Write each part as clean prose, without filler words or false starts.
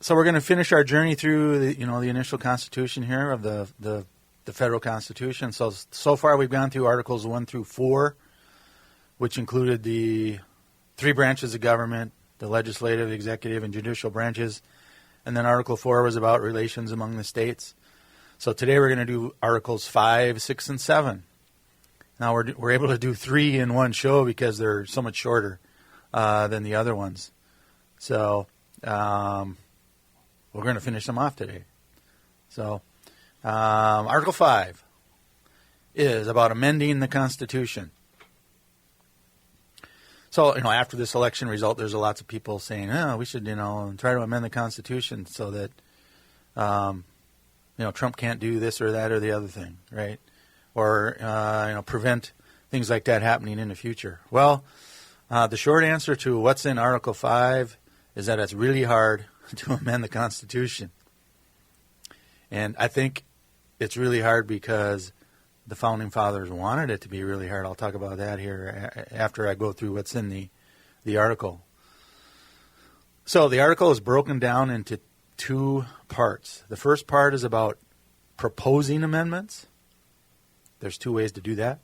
So we're going to finish our journey through the initial Constitution here of the federal Constitution. So far we've gone through Articles 1 through 4, which included the three branches of government, the legislative, executive, and judicial branches. And then Article 4 was about relations among the states. So today we're going to do Articles 5, 6, and 7. Now we're able to do 3 in one show because they're so much shorter than the other ones. So we're going to finish them off today. So Article 5 is about amending the Constitution. So, after this election result, there's lots of people saying, we should, try to amend the Constitution so that, Trump can't do this or that or the other thing, right? Or, prevent things like that happening in the future. Well, the short answer to what's in Article 5 is that it's really hard to amend the Constitution. And I think it's really hard because the Founding Fathers wanted it to be really hard. I'll talk about that here after I go through what's in the article. So the article is broken down into 2 parts. The first part is about proposing amendments. There's 2 ways to do that.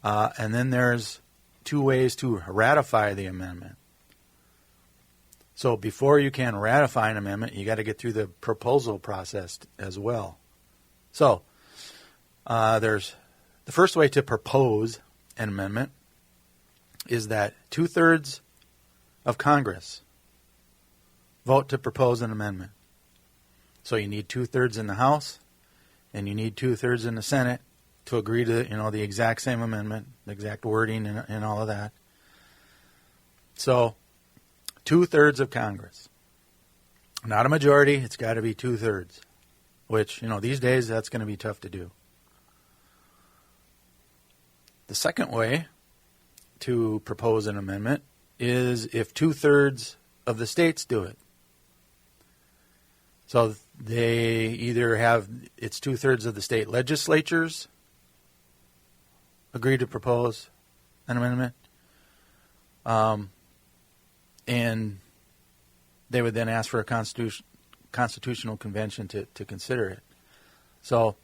And then there's 2 ways to ratify the amendment. So before you can ratify an amendment, you got to get through the proposal process as well. So there's the first way to propose an amendment is that 2/3 of Congress vote to propose an amendment. So you need 2/3 in the House and you need 2/3 in the Senate to agree to the exact same amendment, the exact wording and all of that. So 2/3 of Congress, not a majority. It's got to be 2/3, which these days that's going to be tough to do. The second way to propose an amendment is if 2/3 of the states do it. So they either have, it's 2/3 of the state legislatures agree to propose an amendment, and they would then ask for a constitutional convention to consider it. So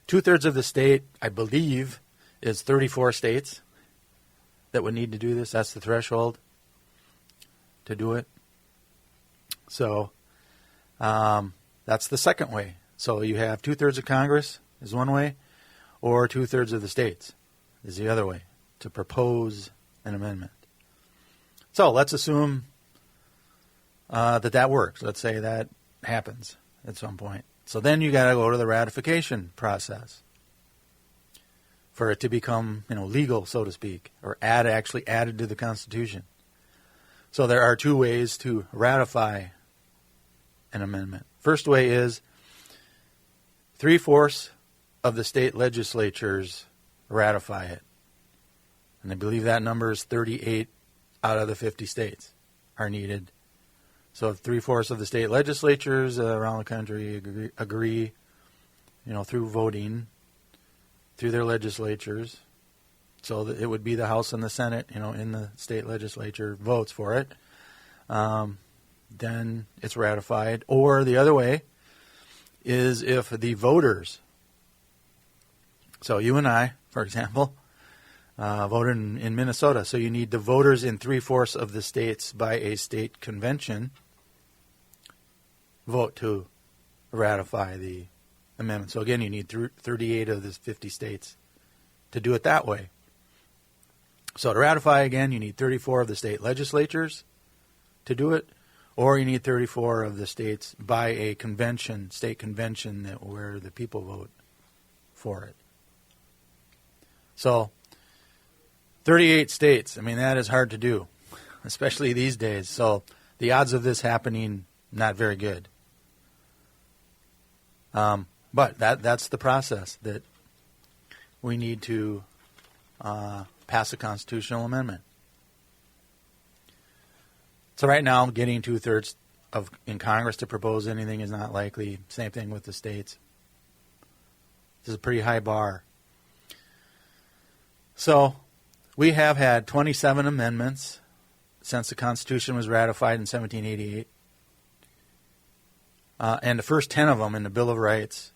2/3 of the state, I believe, is 34 states that would need to do this. That's the threshold to do it. So that's the second way. So you have 2/3 of Congress is one way, or 2/3 of the states is the other way to propose an amendment. So let's assume that works. Let's say that happens at some point. So then you got to go to the ratification process for it to become, legal, so to speak, or actually added to the Constitution. So there are 2 ways to ratify an amendment. First way is 3/4 of the state legislatures ratify it. And I believe that number is 38 out of the 50 states are needed. So if 3/4 of the state legislatures around the country agree, through voting, through their legislatures, so that it would be the House and the Senate, in the state legislature votes for it, then it's ratified. Or the other way is if the voters, so you and I, for example, voted in Minnesota, so you need the voters in 3/4 of the states by a state convention vote to ratify the amendment. So again, you need 38 of the 50 states to do it that way. So to ratify, again, you need 34 of the state legislatures to do it, or you need 34 of the states by a convention, state convention, where the people vote for it. So 38 states, that is hard to do, especially these days. So the odds of this happening, not very good. But that's the process that we need to pass a constitutional amendment. So right now, getting 2/3 in Congress to propose anything is not likely. Same thing with the states. This is a pretty high bar. So we have had 27 amendments since the Constitution was ratified in 1788. And the first 10 of them in the Bill of Rights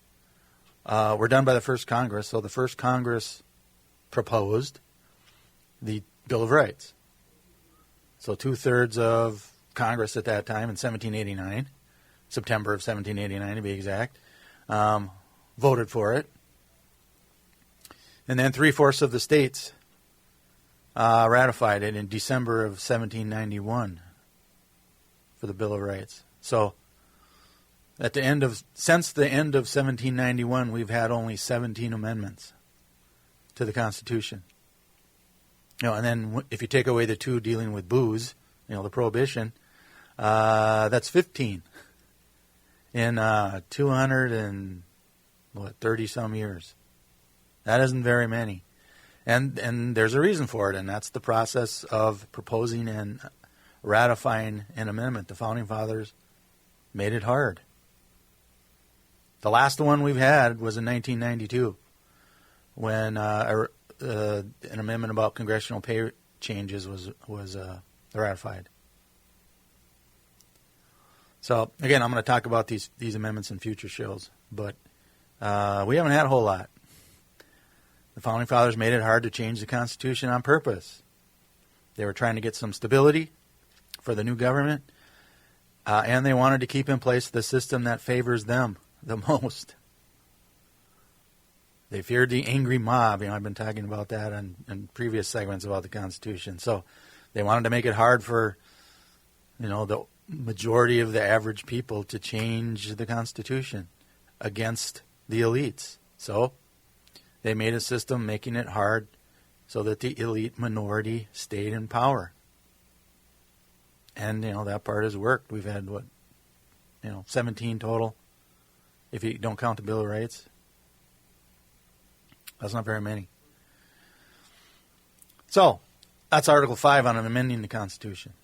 were done by the first Congress. So the first Congress proposed the Bill of Rights. So 2/3 of Congress at that time in 1789, September of 1789 to be exact, voted for it. And then 3/4 of the states ratified it in December of 1791 for the Bill of Rights. So since the end of 1791, we've had only 17 amendments to the Constitution. And then if you take away the 2 dealing with booze, the prohibition, that's 15 in 230 some years. That isn't very many. And there's a reason for it, and that's the process of proposing and ratifying an amendment. The Founding Fathers made it hard. The last one we've had was in 1992 when an amendment about congressional pay changes was ratified. So, again, I'm going to talk about these amendments in future shows, but we haven't had a whole lot. The Founding Fathers made it hard to change the Constitution on purpose. They were trying to get some stability for the new government, and they wanted to keep in place the system that favors them the most. They feared the angry mob. I've been talking about that in previous segments about the Constitution. So they wanted to make it hard for, the majority of the average people to change the Constitution against the elites. So they made a system making it hard so that the elite minority stayed in power. And, that part has worked. We've had, 17 total, if you don't count the Bill of Rights. That's not very many. So, that's Article 5 on amending the Constitution.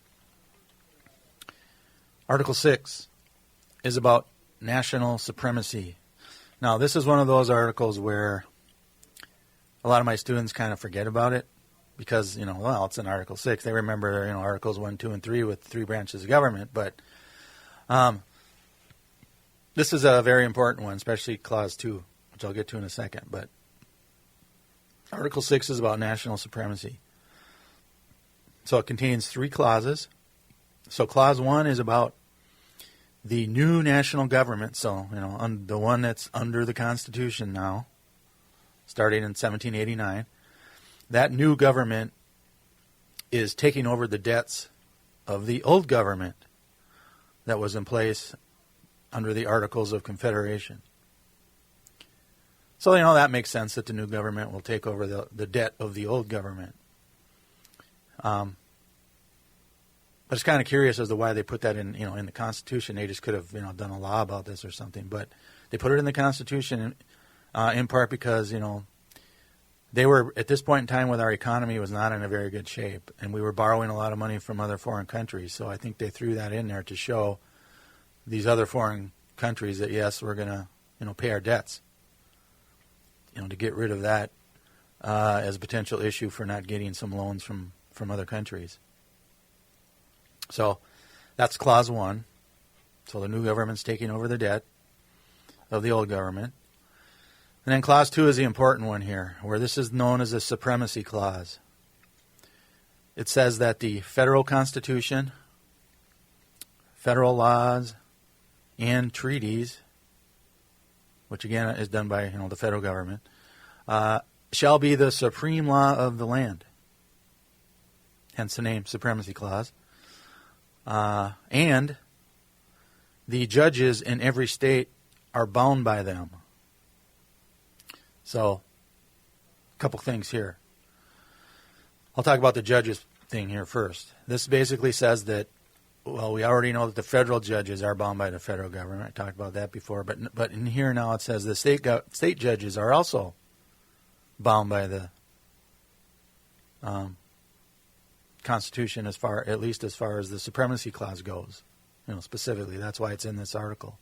Article 6 is about national supremacy. Now, this is one of those articles where a lot of my students kind of forget about it because, it's in Article 6. They remember, Articles 1, 2, and 3 with 3 branches of government. But this is a very important one, especially Clause 2, which I'll get to in a second. But Article 6 is about national supremacy. So it contains 3 clauses. So Clause 1 is about the new national government. So, the one that's under the Constitution now, starting in 1789. That new government is taking over the debts of the old government that was in place under the Articles of Confederation. So, that makes sense that the new government will take over the debt of the old government. But it's kind of curious as to why they put that in the Constitution. They just could have, done a law about this or something. But they put it in the Constitution in part because, they were, at this point in time with our economy, was not in a very good shape. And we were borrowing a lot of money from other foreign countries. So I think they threw that in there to show these other foreign countries that, yes, we're going to, pay our debts. To get rid of that as a potential issue for not getting some loans from other countries. So that's Clause 1. So the new government's taking over the debt of the old government. And then Clause 2 is the important one here, where this is known as a supremacy clause. It says that the federal Constitution, federal laws, and treaties, which again is done by the federal government, shall be the supreme law of the land. Hence the name Supremacy Clause. And the judges in every state are bound by them. So, a couple things here. I'll talk about the judges thing here first. This basically says that, well, we already know that the federal judges are bound by the federal government. I talked about that before. But in here now it says the state judges are also bound by the Constitution, at least as far as the Supremacy Clause goes. Specifically, that's why it's in this article.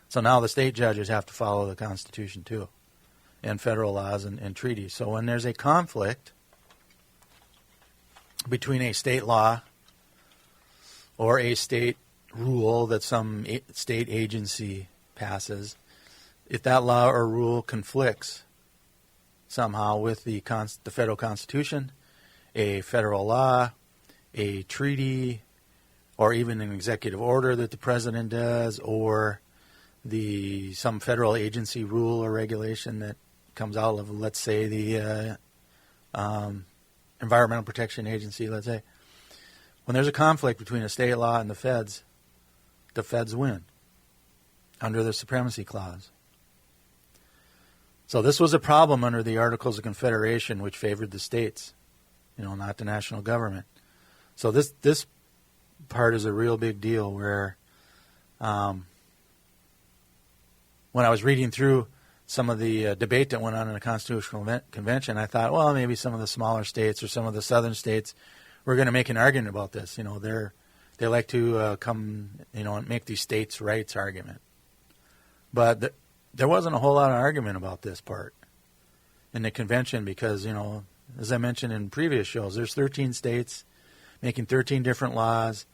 So now the state judges have to follow the Constitution too, and federal laws and treaties. So when there's a conflict between a state law or a state rule that some state agency passes, if that law or rule conflicts somehow with the federal Constitution, a federal law, a treaty, or even an executive order that the president does, or some federal agency rule or regulation that comes out of, let's say, the Environmental Protection Agency, let's say. When there's a conflict between a state law and the feds win under the Supremacy Clause. So this was a problem under the Articles of Confederation, which favored the states, not the national government. So this part is a real big deal where when I was reading through some of the debate that went on in the Constitutional Convention, I thought, well, maybe some of the smaller states or some of the southern states were going to make an argument about this. They like to come, and make these states' rights argument. But there wasn't a whole lot of argument about this part in the convention because, as I mentioned in previous shows, there's 13 states making 13 different laws.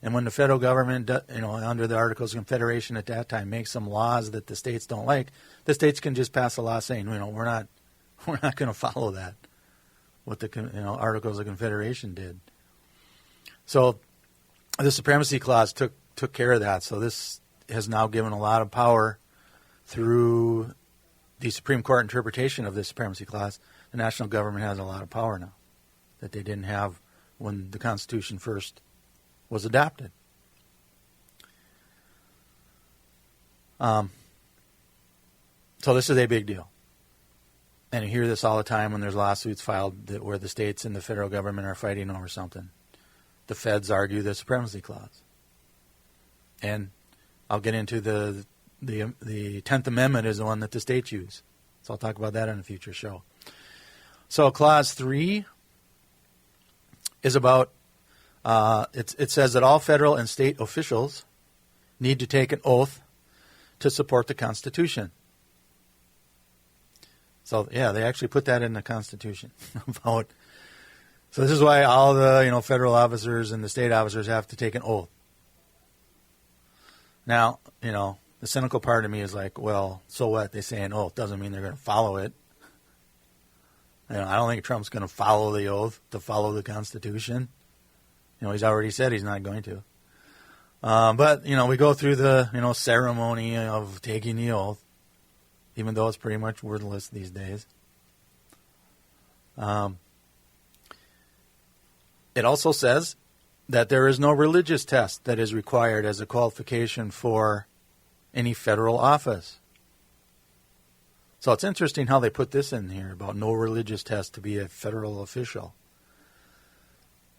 And when the federal government, under the Articles of Confederation at that time, makes some laws that the states don't like, the states can just pass a law saying, we're not going to follow that, what the Articles of Confederation did. So the Supremacy Clause took care of that. So this has now given a lot of power through the Supreme Court interpretation of the Supremacy Clause. The national government has a lot of power now that they didn't have when the Constitution first was adopted. So this is a big deal. And you hear this all the time when there's lawsuits filed where the states and the federal government are fighting over something. The feds argue the Supremacy Clause. And I'll get into the 10th Amendment is the one that the states use. So I'll talk about that in a future show. So Clause 3 is about, it says that all federal and state officials need to take an oath to support the Constitution. So, yeah, they actually put that in the Constitution. So this is why all the federal officers and the state officers have to take an oath. Now, the cynical part of me is like, well, so what? They say an oath doesn't mean they're going to follow it. I don't think Trump's going to follow the oath to follow the Constitution. He's already said he's not going to. But, we go through the, ceremony of taking the oath, even though it's pretty much wordless these days. It also says that there is no religious test that is required as a qualification for any federal office. So it's interesting how they put this in here about no religious test to be a federal official.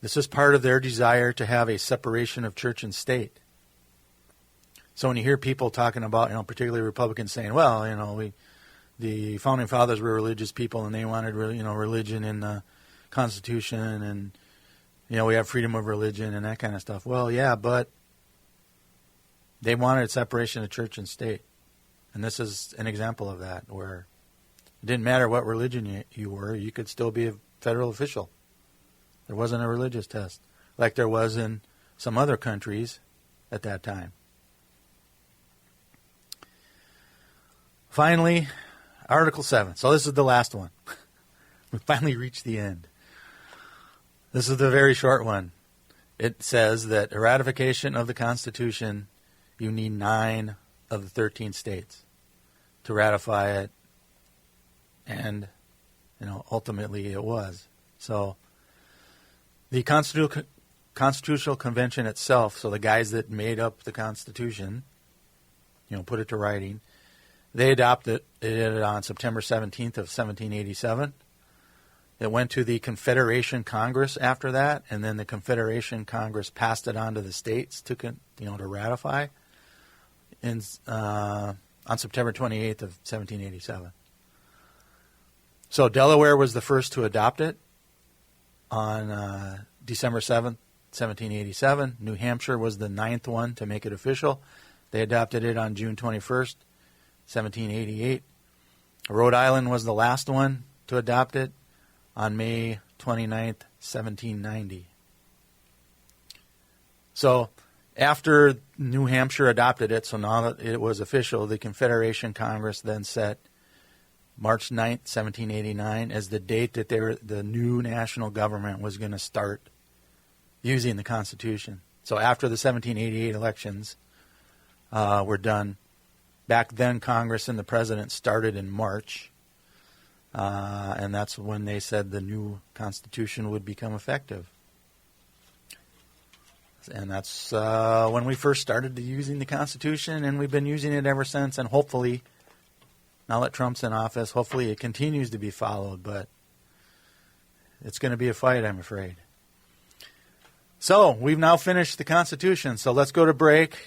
This is part of their desire to have a separation of church and state. So when you hear people talking about, particularly Republicans saying, well, the Founding Fathers were religious people and they wanted, religion in the Constitution and, we have freedom of religion and that kind of stuff. Well, yeah, but they wanted separation of church and state. And this is an example of that, where it didn't matter what religion you were, you could still be a federal official. There wasn't a religious test, like there was in some other countries at that time. Finally, Article 7. So this is the last one. We finally reached the end. This is the very short one. It says that a ratification of the Constitution, you need 9 of the 13 states to ratify it, and ultimately it was. So the Constitutional Convention itself, so the guys that made up the Constitution, put it to writing, they adopted it on September 17th of 1787. It went to the Confederation Congress after that, and then the Confederation Congress passed it on to the states to ratify on September 28th of 1787. So Delaware was the first to adopt it on December 7th, 1787. New Hampshire was the 9th one to make it official. They adopted it on June 21st, 1788. Rhode Island was the last one to adopt it on May 29th, 1790. So After New Hampshire adopted it, so now that it was official, the Confederation Congress then set March 9th, 1789 as the date that the new national government was going to start using the Constitution. So after the 1788 elections were done, back then Congress and the President started in March, and that's when they said the new Constitution would become effective. And that's when we first started using the Constitution, and we've been using it ever since. And hopefully, now that Trump's in office, hopefully it continues to be followed. But it's going to be a fight, I'm afraid. So we've now finished the Constitution. So let's go to break.